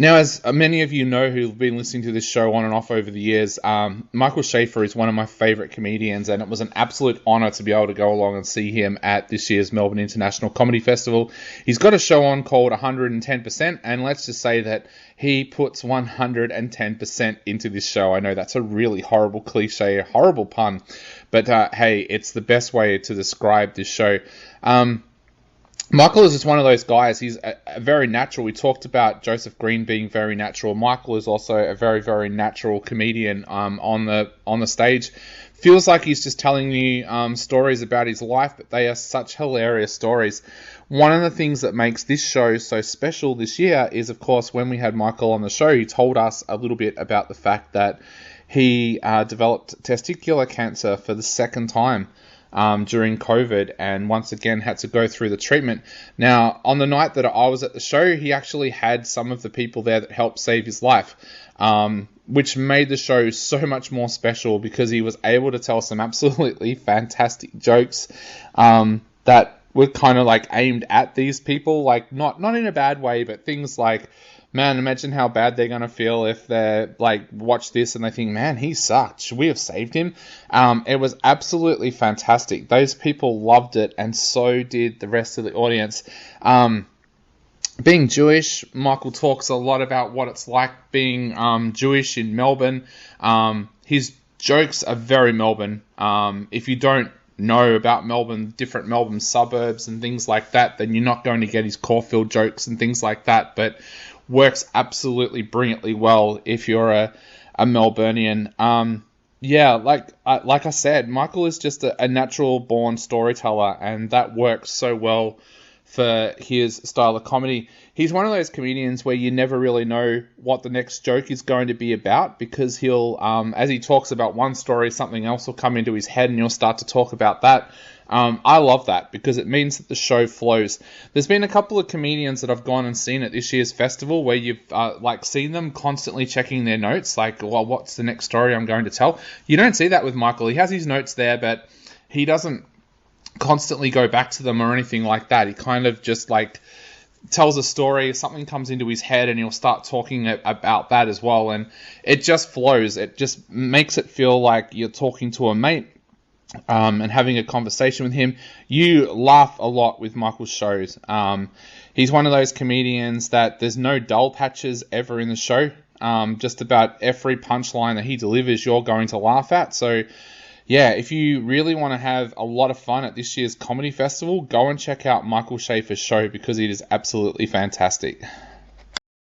Now, as many of you know who've been listening to this show on and off over the years, Michael Shafar is one of my favourite comedians, and it was an absolute honour to be able to go along and see him at this year's Melbourne International Comedy Festival. He's got a show on called 110%, and let's just say that he puts 110% into this show. I know that's a really horrible cliche, a horrible pun, but hey, it's the best way to describe this show. Michael is just one of those guys. He's a very natural. We talked about Joseph Green being very natural. Michael is also a very, very natural comedian on the stage. Feels like he's just telling you stories about his life, but they are such hilarious stories. One of the things that makes this show so special this year is, of course, when we had Michael on the show, he told us a little bit about the fact that he developed testicular cancer for the second time during COVID, and once again had to go through the treatment. Now, on the night that I was at the show, he actually had some of the people there that helped save his life, which made the show so much more special because he was able to tell some absolutely fantastic jokes that were kind of like aimed at these people, like not in a bad way, but things like, man, imagine how bad they're going to feel if they like watch this and they think, man, he sucked. Should we have saved him? It was absolutely fantastic. Those people loved it, and so did the rest of the audience. Being Jewish, Michael talks a lot about what it's like being Jewish in Melbourne. His jokes are very Melbourne. If you don't know about Melbourne, different Melbourne suburbs and things like that, then you're not going to get his Caulfield jokes and things like that. But works absolutely brilliantly well if you're a Melburnian. Like I said, Michael is just a natural born storyteller, and that works so well for his style of comedy. He's one of those comedians where you never really know what the next joke is going to be about, because he'll, as he talks about one story, something else will come into his head and he'll start to talk about that. I love that because it means that the show flows. There's been a couple of comedians that I've gone and seen at this year's festival where you've seen them constantly checking their notes, like, well, what's the next story I'm going to tell? You don't see that with Michael. He has his notes there, but he doesn't constantly go back to them or anything like that. He kind of just like tells a story, something comes into his head, and he'll start talking about that as well, and it just flows. It just makes it feel like you're talking to a mate and having a conversation with him. You laugh a lot with Michael's shows. He's one of those comedians that there's no dull patches ever in the show. Just about every punchline that he delivers, you're going to laugh at. So yeah, if you really want to have a lot of fun at this year's comedy festival, go and check out Michael Shafar's show because it is absolutely fantastic.